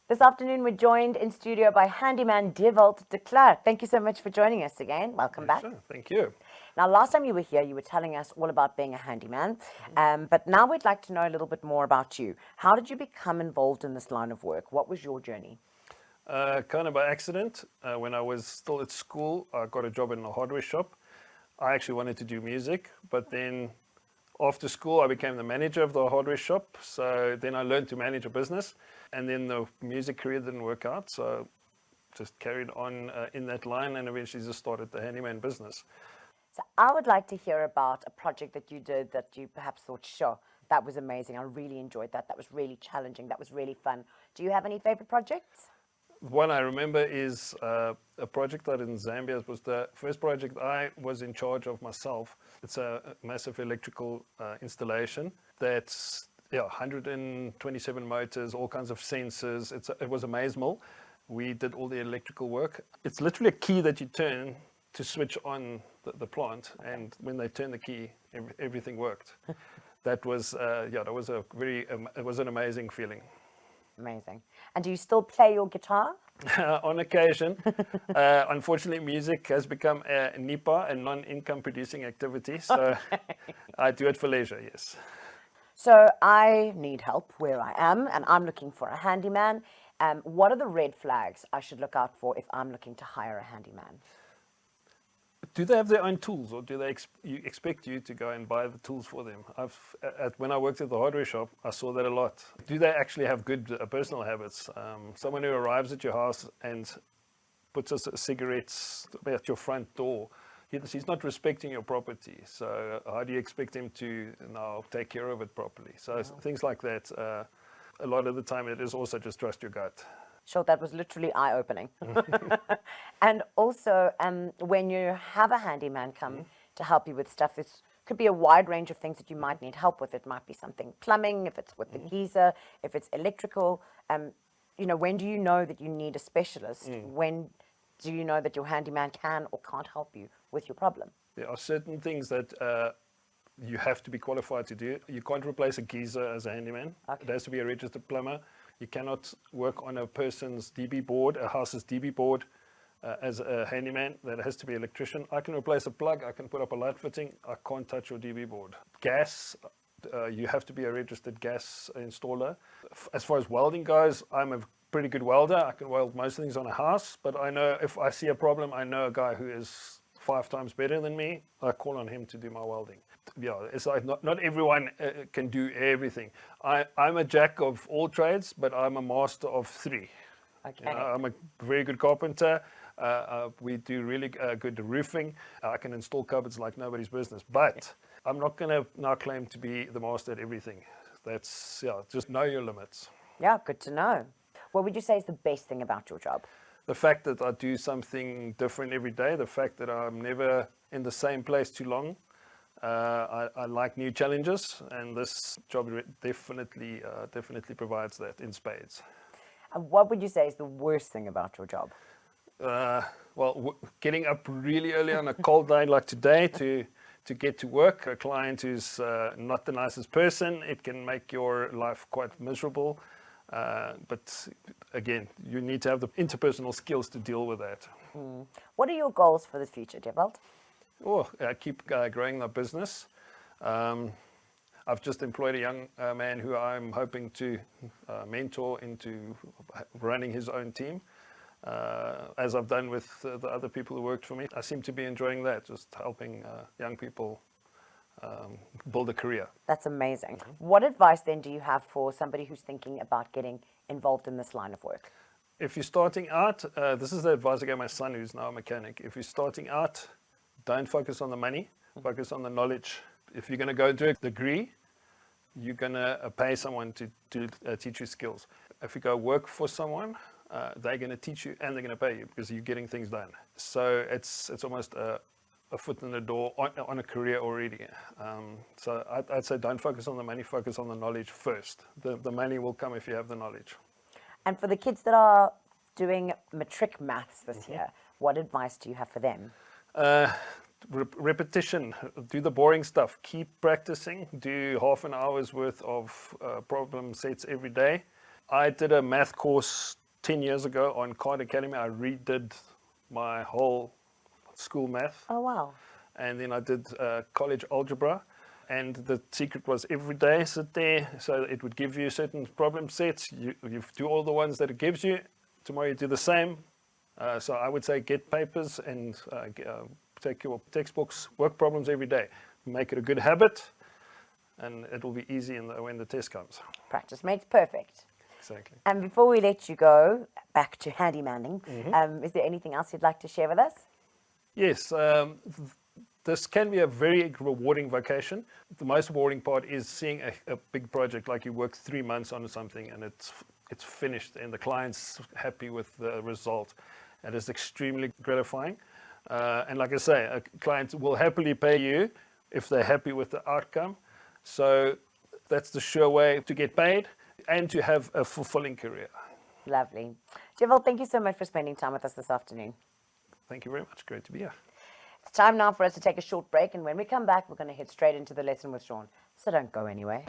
This afternoon, we're joined in studio by handyman Dewaldt de Klerk. Thank you so much for joining us again. Welcome back. Sure, thank you. Now, last time you were here, you were telling us all about being a handyman, but now we'd like to know a little bit more about you. How did you become involved in this line of work? What was your journey? Kind of by accident. When I was still at school, I got a job in a hardware shop. I actually wanted to do music, but then after school, I became the manager of the hardware shop. So then I learned to manage a business, and then the music career didn't work out. So just carried on in that line and eventually just started the handyman business. So I would like to hear about a project that you did that you perhaps thought, sure, that was amazing. I really enjoyed that. That was really challenging. That was really fun. Do you have any favorite projects? One I remember is a project I did in Zambia. It was the first project I was in charge of myself. It's a massive electrical installation that's 127 motors, all kinds of sensors. It was a maze mill. We did all the electrical work. It's literally a key that you turn to switch on the plant, and when they turn the key, everything worked. That was it was an amazing feeling. Amazing. And do you still play your guitar? On occasion. Unfortunately, music has become a NIPA, a non-income producing activity, so I do it for leisure, yes. So I need help where I am, and I'm looking for a handyman. What are the red flags I should look out for if I'm looking to hire a handyman? Do they have their own tools, or do they expect you to go and buy the tools for them? When I worked at the hardware shop, I saw that a lot. Do they actually have good personal habits? Someone who arrives at your house and puts cigarettes at your front door, he's not respecting your property. So how do you expect him to now take care of it properly? So things like that. A lot of the time, it is also just trust your gut. Sure, that was literally eye-opening. And also, when you have a handyman come to help you with stuff, it could be a wide range of things that you might need help with. It might be something plumbing, if it's with the geyser, if it's electrical. When do you know that you need a specialist? When do you know that your handyman can or can't help you with your problem? There are certain things that you have to be qualified to do. You can't replace a geyser as a handyman. Okay. It has to be a registered plumber. You cannot work on a person's DB board, a house's DB board, as a handyman. That has to be an electrician. I can replace a plug, I can put up a light fitting, I can't touch your DB board. Gas, you have to be a registered gas installer. As far as welding goes, I'm a pretty good welder. I can weld most things on a house, but I know if I see a problem, I know a guy who is 5 times better than me. I call on him to do my welding. Yeah, it's like not everyone can do everything. I'm a jack of all trades, but I'm a master of 3. Okay. I'm a very good carpenter. We do really good roofing. I can install cupboards like nobody's business, but I'm not going to now claim to be the master at everything. That's, just know your limits. Yeah, good to know. What would you say is the best thing about your job? The fact that I do something different every day, the fact that I'm never in the same place too long. I like new challenges, and this job definitely provides that in spades. And what would you say is the worst thing about your job? Getting up really early on a cold day like today to get to work. A client who's not the nicest person, it can make your life quite miserable. But again, you need to have the interpersonal skills to deal with that. What are your goals for the future, Dewaldt? Keep growing the business. I've just employed a young man who I'm hoping to mentor into running his own team, as I've done with the other people who worked for me. I seem to be enjoying that, just helping young people build a career. That's amazing. What advice then do you have for somebody who's thinking about getting involved in this line of work? If you're starting out, this is the advice I gave my son, who's now a mechanic. If you're starting out, don't focus on the money, focus on the knowledge. If you're going to go do a degree, you're going to pay someone to teach you skills. If you go work for someone, they're going to teach you and they're going to pay you because you're getting things done. So it's almost a foot in the door on a career already. So I'd say don't focus on the money, focus on the knowledge first. The money will come if you have the knowledge. And for the kids that are doing matric maths this year, what advice do you have for them? Repetition. Do the boring stuff. Keep practicing. Do half an hour's worth of problem sets every day. I did a math course 10 years ago on Khan Academy. I redid my whole school math. Oh, wow. And then I did college algebra. And the secret was every day sit there. So it would give you certain problem sets. You do all the ones that it gives you. Tomorrow you do the same. So I would say get papers and take your textbooks, work problems every day. Make it a good habit, and it will be easy when the test comes. Practice makes perfect. Exactly. And before we let you go, back to handymanning, is there anything else you'd like to share with us? Yes, this can be a very rewarding vocation. The most rewarding part is seeing a big project, like you work 3 months on something and it's finished and the client's happy with the result. It is extremely gratifying. And like I say, a client will happily pay you if they're happy with the outcome. So that's the sure way to get paid and to have a fulfilling career. Lovely. Dewaldt, thank you so much for spending time with us this afternoon. Thank you very much. Great to be here. It's time now for us to take a short break, and when we come back, we're going to head straight into the lesson with Sean. So don't go anywhere.